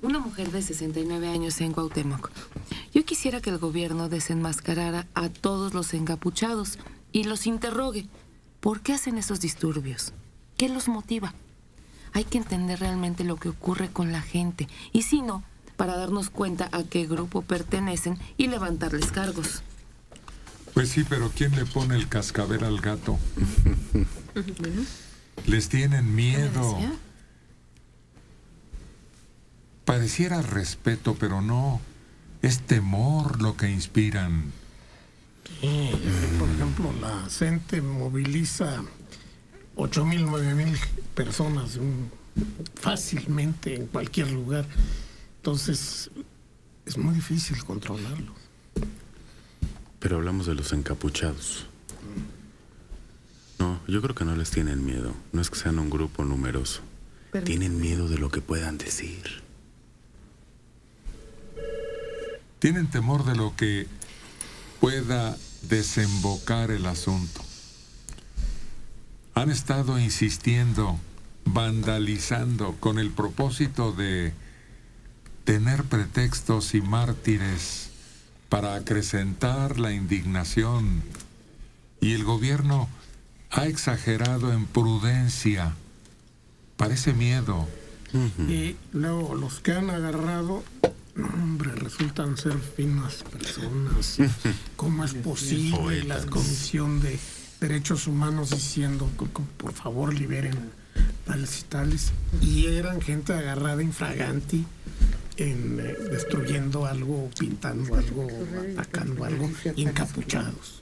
Una mujer de 69 años en Cuauhtémoc. Yo quisiera que el gobierno desenmascarara a todos los encapuchados y los interrogue. ¿Por qué hacen esos disturbios? ¿Qué los motiva? Hay que entender realmente lo que ocurre con la gente. Y si no, para darnos cuenta a qué grupo pertenecen y levantarles cargos. Pues sí, pero ¿quién le pone el cascabel al gato? Les tienen miedo. Pareciera respeto, pero no. Es temor lo que inspiran. Sí, por ejemplo, la CENTE moviliza 8,000, 9,000 personas fácilmente en cualquier lugar. Entonces, es muy difícil controlarlos. Pero hablamos de los encapuchados. No, yo creo que no les tienen miedo. No es que sean un grupo numeroso. Tienen miedo de lo que puedan decir. Tienen temor de lo que pueda desembocar el asunto. Han estado insistiendo, vandalizando, con el propósito de tener pretextos y mártires para acrecentar la indignación. Y el gobierno ha exagerado en prudencia. Parece miedo. Y luego los que han agarrado, hombre, resultan ser finas personas. ¿Cómo es posible? La Comisión de Derechos Humanos diciendo, por favor, liberen tales y tales. Y eran gente agarrada infraganti, destruyendo algo, pintando algo, atacando algo, y encapuchados.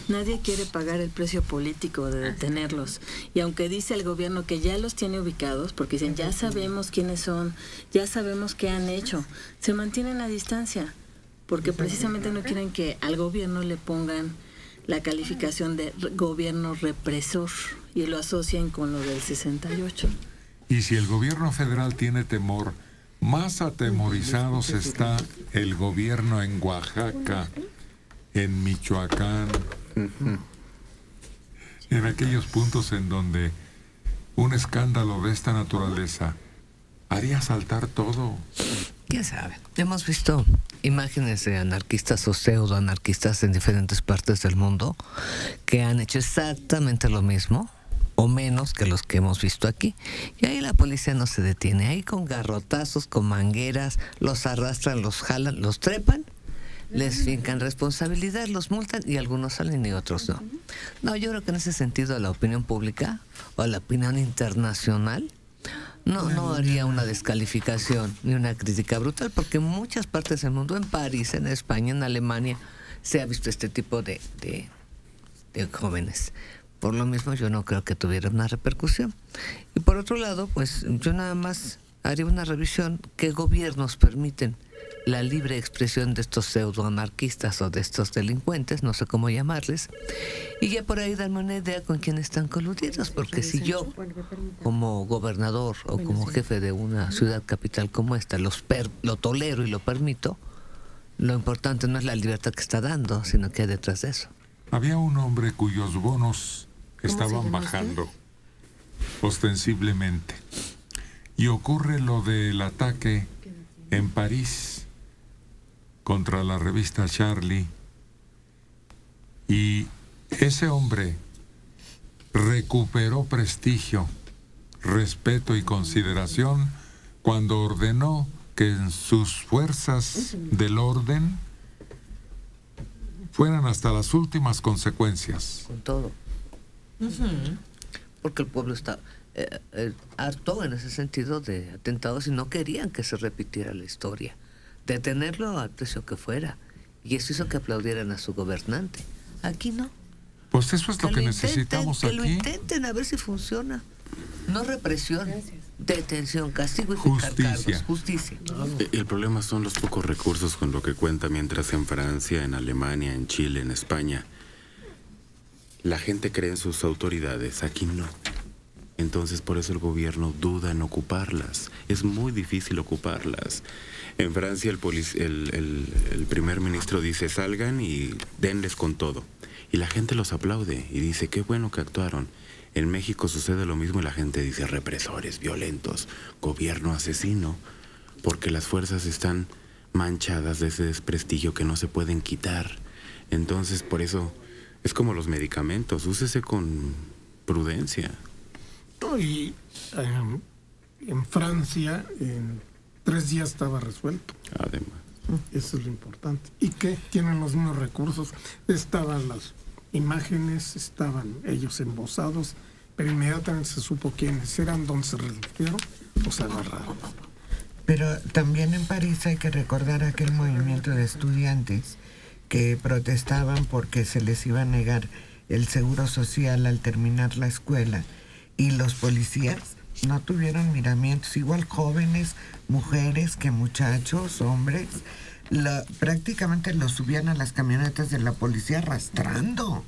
Nadie quiere pagar el precio político de detenerlos. Y aunque dice el gobierno que ya los tiene ubicados, porque dicen, ya sabemos quiénes son, ya sabemos qué han hecho, se mantienen a distancia, porque precisamente no quieren que al gobierno le pongan la calificación de gobierno represor y lo asocian con lo del 68. Y si el gobierno federal tiene temor, más atemorizados está el gobierno en Oaxaca, en Michoacán, en aquellos puntos en donde un escándalo de esta naturaleza haría saltar todo. ¿Quién sabe? Hemos visto imágenes de anarquistas o pseudoanarquistas en diferentes partes del mundo que han hecho exactamente lo mismo o menos que los que hemos visto aquí. Y ahí la policía no se detiene. Ahí con garrotazos, con mangueras, los arrastran, los jalan, los trepan, les fincan responsabilidad, los multan y algunos salen y otros no. No, yo creo que en ese sentido la opinión pública o la opinión internacional no haría una descalificación ni una crítica brutal, porque en muchas partes del mundo, en París, en España, en Alemania, se ha visto este tipo de jóvenes. Por lo mismo, yo no creo que tuviera una repercusión. Y por otro lado, pues yo nada más haría una revisión: qué gobiernos permiten la libre expresión de estos pseudoanarquistas o de estos delincuentes, no sé cómo llamarles, y ya por ahí darme una idea con quién están coludidos, porque si yo, como gobernador o como jefe de una ciudad capital como esta, lo tolero y lo permito, lo importante no es la libertad que está dando, sino que hay detrás de eso. Había un hombre cuyos bonos estaban bajando, ostensiblemente, y ocurre lo del ataque en París contra la revista Charlie, y ese hombre recuperó prestigio, respeto y consideración cuando ordenó que sus fuerzas del orden fueran hasta las últimas consecuencias. Con todo. Porque el pueblo está harto en ese sentido de atentados y no querían que se repitiera la historia. Detenerlo al precio que fuera. Y eso hizo que aplaudieran a su gobernante. Aquí no. Pues eso es lo que necesitamos aquí. Que lo intenten, a ver si funciona. No represión, detención, castigo y justicia. Justicia. El problema son los pocos recursos con lo que cuenta, mientras en Francia, en Alemania, en Chile, en España, la gente cree en sus autoridades. Aquí no. Entonces por eso el gobierno duda en ocuparlas. Es muy difícil ocuparlas. En Francia el primer ministro dice: salgan y denles con todo. Y la gente los aplaude y dice: qué bueno que actuaron. En México sucede lo mismo y la gente dice: represores, violentos, gobierno asesino. porque las fuerzas están manchadas de ese desprestigio que no se pueden quitar. Entonces, por eso, es como los medicamentos, úsese con prudencia. Y en Francia, en 3 días estaba resuelto. Además. Eso es lo importante. Y que tienen los mismos recursos. Estaban las imágenes, estaban ellos embosados, pero inmediatamente se supo quiénes eran, dónde se refugiaron, los agarraron. Pero también en París hay que recordar aquel movimiento de estudiantes que protestaban porque se les iba a negar el seguro social al terminar la escuela, y los policías no tuvieron miramientos, igual jóvenes, mujeres que muchachos, hombres, prácticamente los subían a las camionetas de la policía arrastrando,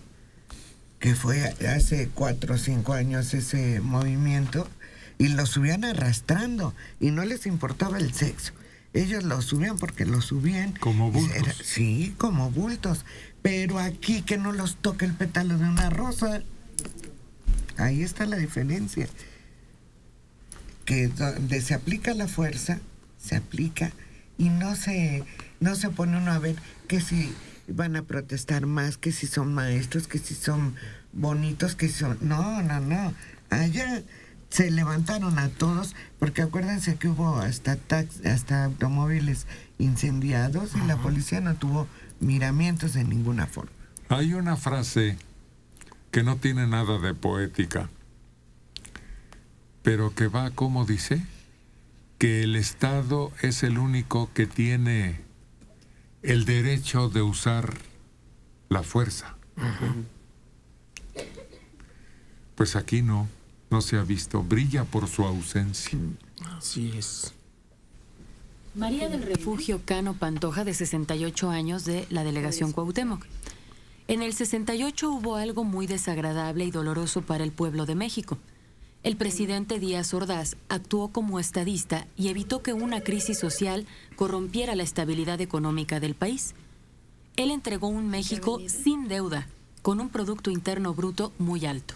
que fue hace 4 o 5 años ese movimiento, y los subían arrastrando, y no les importaba el sexo. Ellos los subían porque los subían. Como bultos. Sí, como bultos. Pero aquí que no los toque el pétalo de una rosa. Ahí está la diferencia. Que donde se aplica la fuerza, se aplica, y no se pone uno a ver que si van a protestar más, que si son maestros, que si son bonitos, que si son... No. Allá se levantaron a todos, porque acuérdense que hubo hasta automóviles incendiados, y la policía no tuvo miramientos de ninguna forma. Hay una frase que no tiene nada de poética, pero que va como dice, que el Estado es el único que tiene el derecho de usar la fuerza. Pues aquí no se ha visto, brilla por su ausencia. Así es. María del Refugio Cano Pantoja, de 68 años, de la delegación Cuauhtémoc. En el 68 hubo algo muy desagradable y doloroso para el pueblo de México. El presidente Díaz Ordaz actuó como estadista y evitó que una crisis social corrompiera la estabilidad económica del país. Él entregó un México sin deuda, con un Producto Interno Bruto muy alto.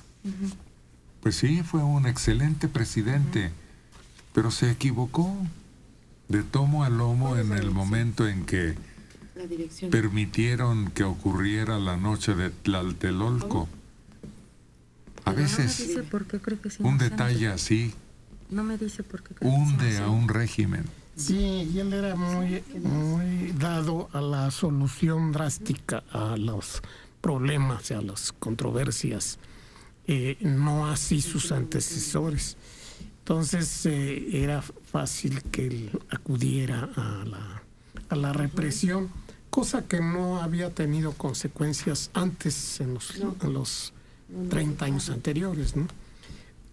Pues sí, fue un excelente presidente, pero se equivocó de tomo a lomo en el momento en que permitieron que ocurriera la noche de Tlatelolco. A veces un detalle así hunde a un régimen. Sí, y él era muy dado a la solución drástica a los problemas, a las controversias, no así sus antecesores. Entonces era fácil que él acudiera a la represión, cosa que no había tenido consecuencias antes en los 30 años anteriores, ¿no?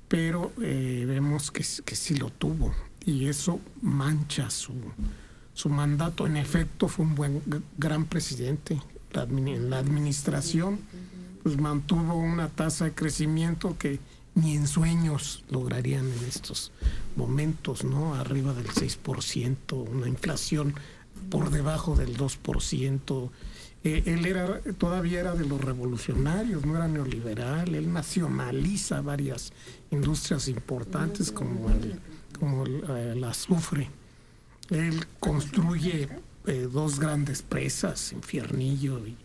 Pero vemos que sí lo tuvo, y eso mancha su mandato. En efecto, fue un gran presidente. En la administración, pues mantuvo una tasa de crecimiento que ni en sueños lograrían en estos momentos, ¿no? Arriba del 6%, una inflación por debajo del 2%. Él todavía era de los revolucionarios, no era neoliberal. Él nacionaliza varias industrias importantes como el azufre. Él construye 2 grandes presas, Infiernillo y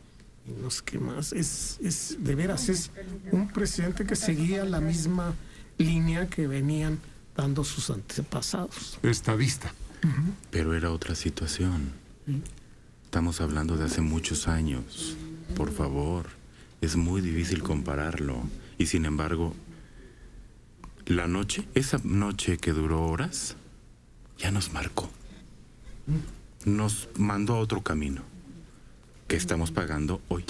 no sé qué más. De veras, es un presidente que seguía la misma línea que venían dando sus antepasados. Estadista. Pero era otra situación. Estamos hablando de hace muchos años. Por favor, es muy difícil compararlo. Y sin embargo, esa noche que duró horas, ya nos marcó. Nos mandó a otro camino que estamos pagando hoy.